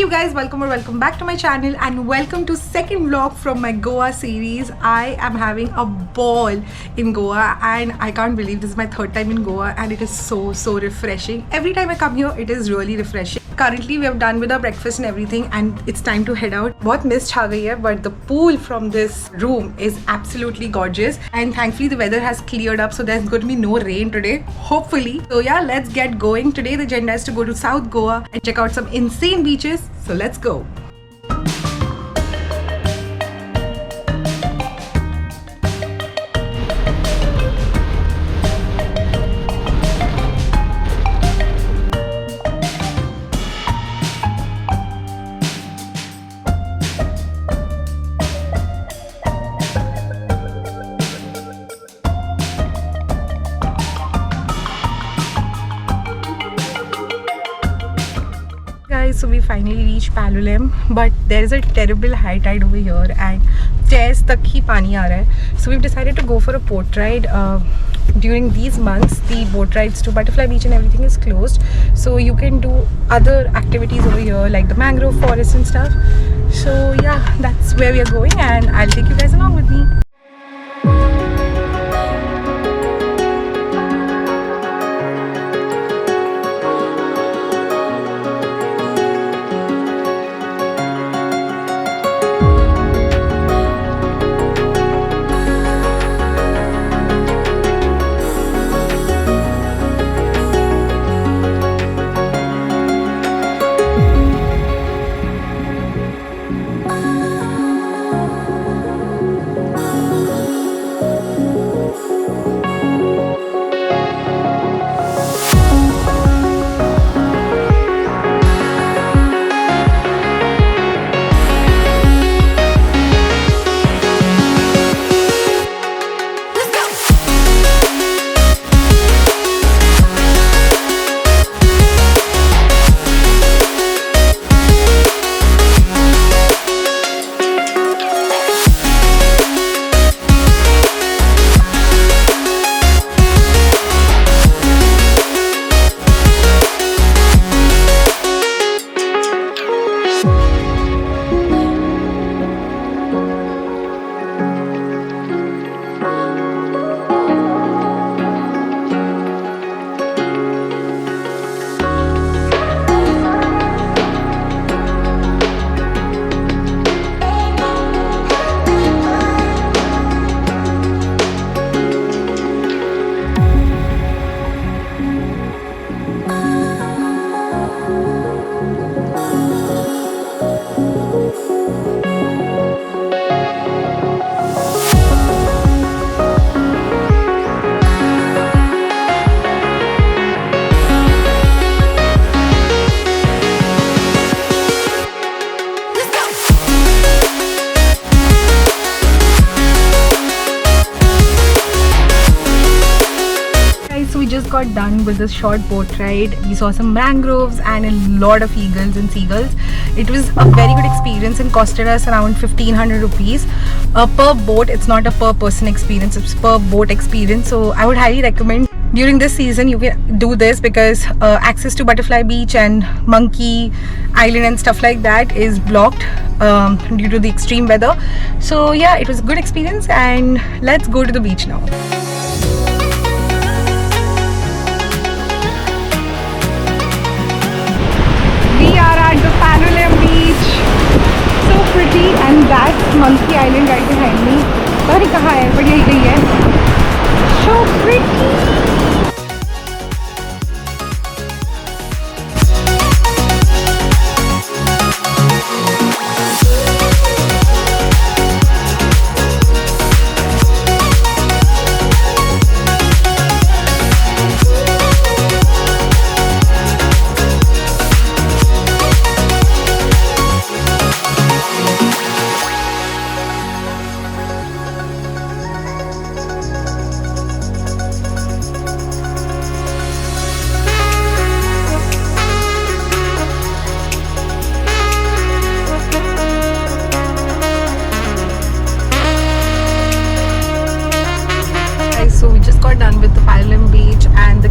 you guys, welcome or welcome back to my channel and welcome to second vlog from my Goa series. I am having a ball in Goa and I can't believe this is my third time in Goa and it is so refreshing. Every time I come here it is really refreshing. Currently we have done with our breakfast and everything and it's time to head out. बहुत mist छा गई है but the pool from this room is absolutely gorgeous and thankfully the weather has cleared up, so there's going to be no rain today, hopefully. So yeah, let's get going. Today the agenda is to go to South Goa and check out some insane beaches. So let's go. So we finally reached Palolem, but there is a terrible high tide over here and stairs tak hi pani aa raha hai. So we've decided to go for a boat ride. During these months the boat rides to Butterfly Beach and everything is closed, so you can do other activities over here like the mangrove forest and stuff. So yeah, that's where we are going and I'll take you guys along with me. Got done with this short boat ride. We saw some mangroves and a lot of eagles and seagulls. It was a very good experience and costed us around 1500 rupees per boat. It's not a per person experience, it's per boat experience. So I would highly recommend during this season you can do this because access to Butterfly Beach and Monkey Island and stuff like that is blocked due to the extreme weather. So yeah, it was a good experience and let's go to the beach now. The Palolem Beach, so pretty, and that's Monkey Island right behind me. पता नहीं कहाँ है, but यही है. So pretty.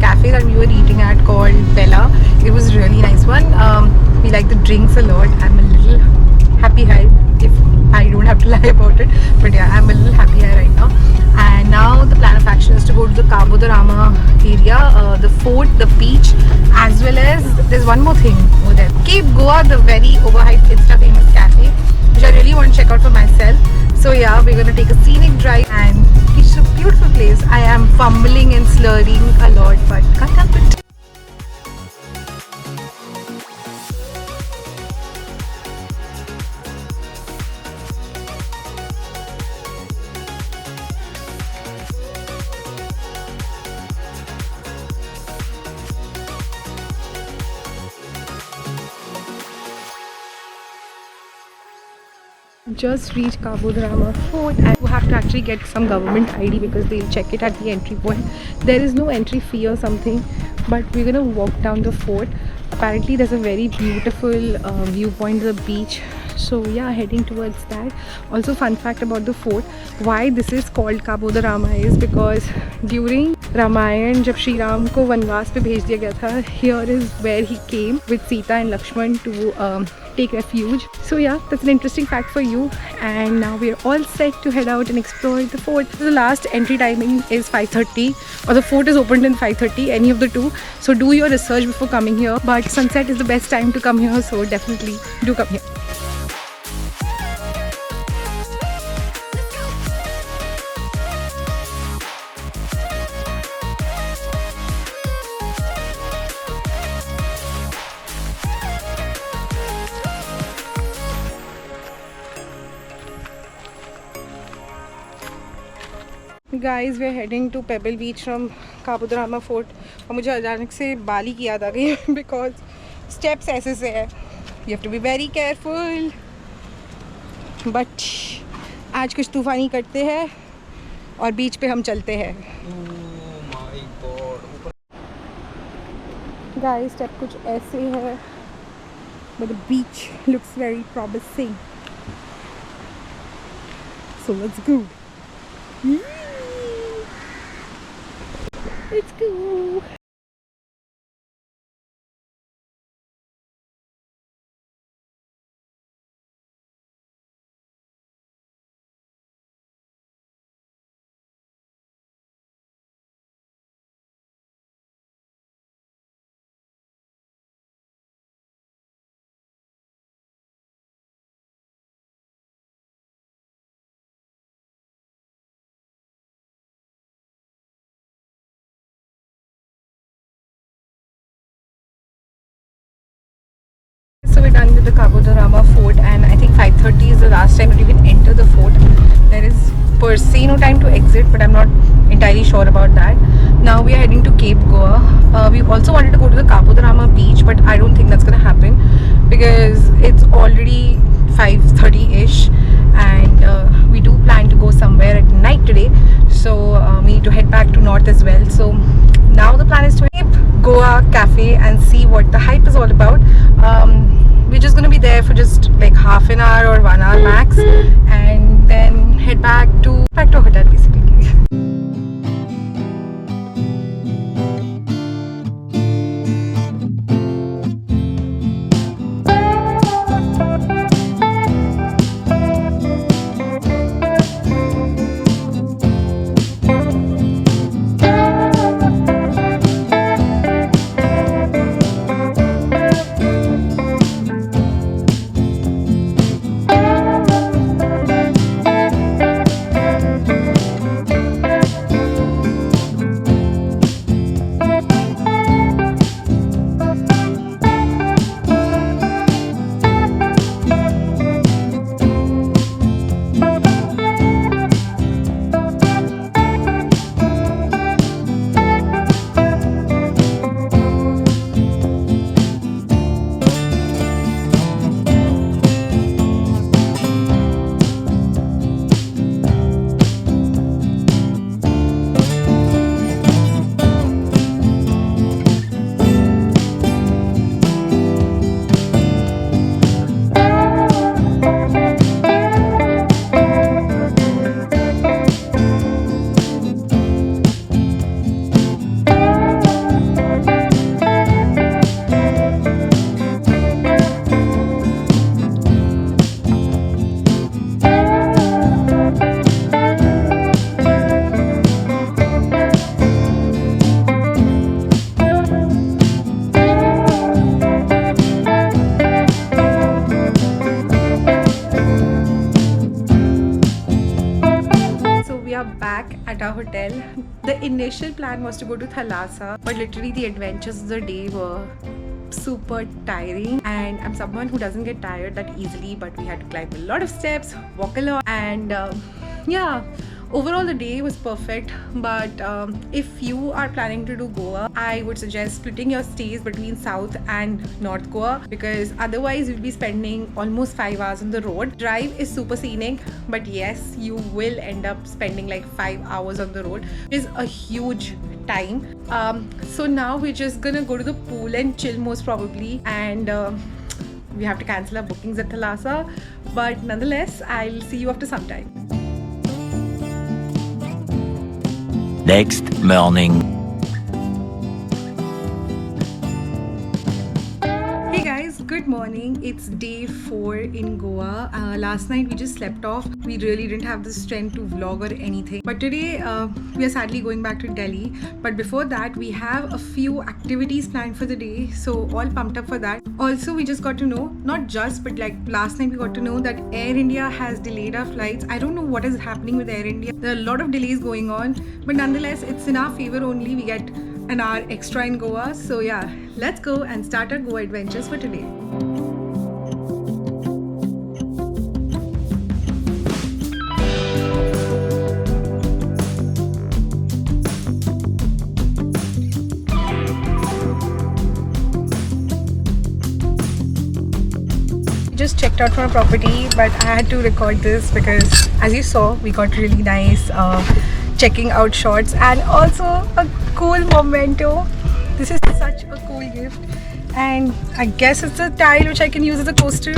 cafe that we were eating at called Bella. It was a really nice one. We like the drinks a lot. I'm a little happy high if I don't have to lie about it. But yeah, I'm a little happy high right now. And now the plan of action is to go to the Cabo de Rama area, the fort, the beach, as well as there's one more thing over there. Cape Goa, the very overhyped Insta famous cafe, which I really want to check out for myself. So yeah, we're gonna take a scenic drive and it's a beautiful place. I am fumbling and slurring a lot, but can't help it. Just reached Cabo de Rama Fort and you have to actually get some government ID because they'll check it at the entry point. There is no entry fee or something, but we're gonna walk down the fort. Apparently there's a very beautiful viewpoint of the beach, so yeah, heading towards that. Also, fun fact about the fort, why this is called Cabo de Rama is because during Ramayan जब श्री राम को वनवास पे भेज दिया गया था, here is where he came with Sita and Lakshman to take refuge. So yeah, that's an interesting fact for you. And now we're all set to head out and explore the fort. The last entry timing is 5:30, or the fort is opened in 5:30, any of the two. So do your research before coming here. But sunset is the best time to come here, so definitely do come here. Guys, we're heading to Pebble Beach from Cabo de Rama Fort. और मुझे अचानक से बाली की याद आ गई because steps ऐसे से है. You have to be very careful. But आज कुछ तूफानी करते हैं और बीच पे हम चलते हैं. Oh my God. Guys, step कुछ ऐसे है. But the beach looks very promising. So let's go. Let's go. So we're done with the Cabo de Rama Fort, and I think 5:30 is the last time to even enter the fort. There is per se no time to exit, but I'm not entirely sure about that. Now we are heading to Cape Goa. We also wanted to go to the Cabo de Rama beach, but I don't think that's gonna happen because it's already 5:30-ish, and we do plan to go somewhere at night today. So we need to head back to north as well. So now the plan is to Cape Goa Cafe and see what the hype is all about. We're just gonna be there for just like half an hour or 1 hour max, and then head back to hotel basically. our hotel. The initial plan was to go to Thalassa, but literally the adventures of the day were super tiring, and I'm someone who doesn't get tired that easily, but we had to climb a lot of steps, walk a lot, and yeah, overall the day was perfect. But if you are planning to do Goa, I would suggest splitting your stays between South and North Goa, because otherwise you'll be spending almost 5 hours on the road. Drive is super scenic, but yes, you will end up spending like 5 hours on the road, which is a huge time. So now we're just gonna go to the pool and chill most probably, and we have to cancel our bookings at Thalassa, but nonetheless I'll see you after some time. Next morning. Hey guys, good morning. It's day 4 in Goa. Last night we just slept off. We really didn't have the strength to vlog or anything. But today we are sadly going back to Delhi. But before that, we have a few activities planned for the day. So all pumped up for that. Also, we just got to know, not just, but like last night we got to know that Air India has delayed our flights. I don't know what is happening with Air India. There are a lot of delays going on. But nonetheless, it's in our favor only. We get an hour extra in Goa. So yeah, let's go and start our Goa adventures for today. Just checked out from a property, but I had to record this because as you saw, we got really nice checking out shots and also a cool memento. This is such a cool gift, and I guess it's a tile which I can use as a coaster,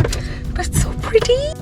but it's so pretty.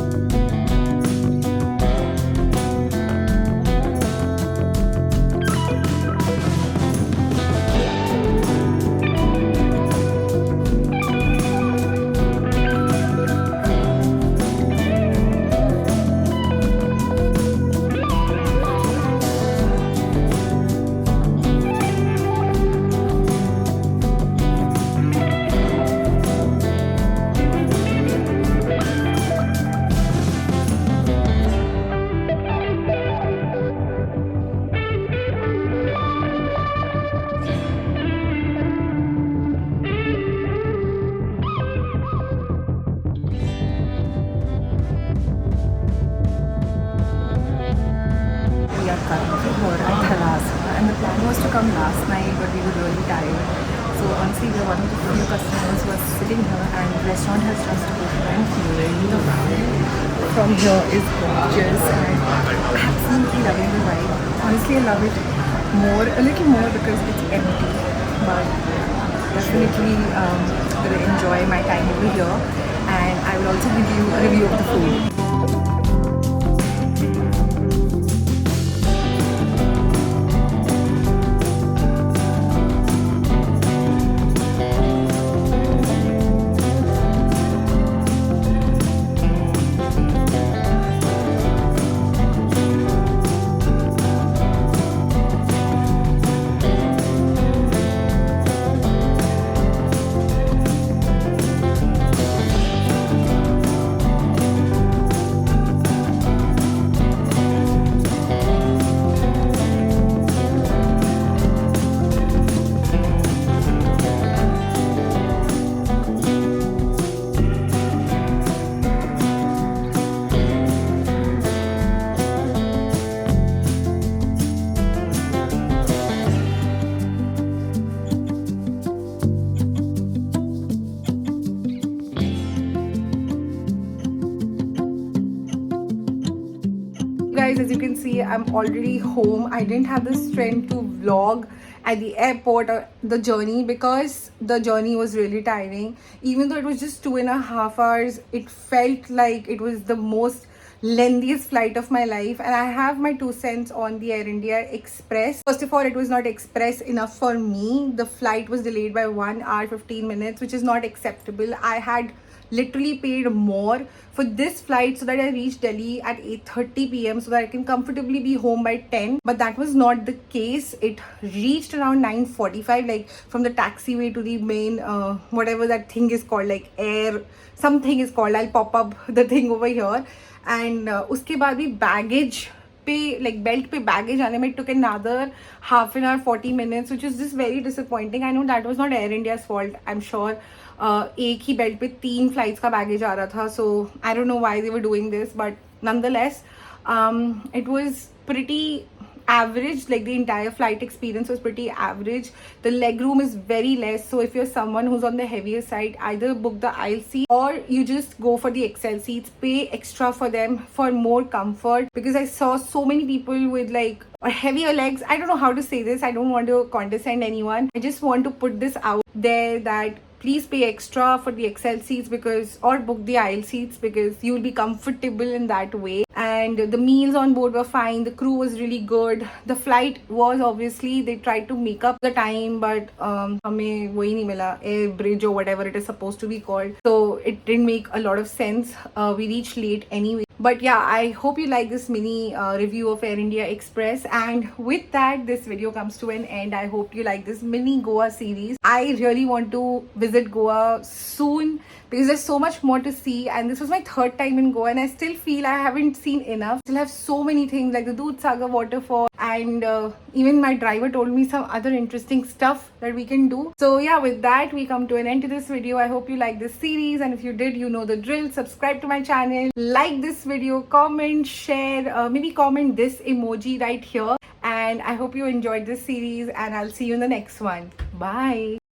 And the plan was to come last night, but we were really tired. So honestly, we are one of the few customers who are sitting here, and the restaurant has just opened. The view from here is gorgeous, and I'm absolutely loving the vibe. Honestly, I love it a little more because it's empty, but definitely going to enjoy my time over here, and I will also give you a review of the food. Guys, as you can see, I'm already home. I didn't have the strength to vlog at the airport or the journey because the journey was really tiring. Even though it was just 2.5 hours, it felt like it was the most lengthiest flight of my life. And I have my 2 cents on the Air India Express. First of all, it was not express enough for me. The flight was delayed by 1 hour 15 minutes, which is not acceptable. I had literally paid more for this flight so that I reached Delhi at 8:30 p.m. so that I can comfortably be home by 10. But that was not the case. It reached around 9:45, like from the taxiway to the main whatever that thing is called, like air something is called. I'll pop up the thing over here. And uske baad bhi baggage पे like belt पे baggage आने में it took another half an hour 40 minutes, which is just very disappointing. I know that was not Air India's fault. I'm sure एक ही belt पे 3 flights का baggage आ रहा था, so I don't know why they were doing this, but nonetheless it was pretty average. Like the entire flight experience was pretty average. The leg room is very less, so if you're someone who's on the heavier side, either book the aisle seat or you just go for the XL seats. Pay extra for them for more comfort, because I saw so many people with like heavier legs. I don't know how to say this, I don't want to condescend anyone, I just want to put this out there that please pay extra for the XL seats, because or book the aisle seats, because you'll be comfortable in that way. And the meals on board were fine, the crew was really good. The flight was, obviously they tried to make up the time, but हमें वही नहीं मिला, air bridge or whatever it is supposed to be called, so it didn't make a lot of sense. We reached late anyway. But yeah, I hope you like this mini review of Air India Express, and with that this video comes to an end. I hope you like this mini Goa series. I really want to visit Goa soon because there's so much more to see, and this was my third time in Goa and I still feel I haven't seen enough. Still have so many things like the Dudhsagar waterfall, and even my driver told me some other interesting stuff that we can do. So yeah, with that we come to an end to this video. I hope you like this series, and if you did, you know the drill. Subscribe to my channel, like this video, comment, share, maybe comment this emoji right here, and I hope you enjoyed this series, and I'll see you in the next one. Bye.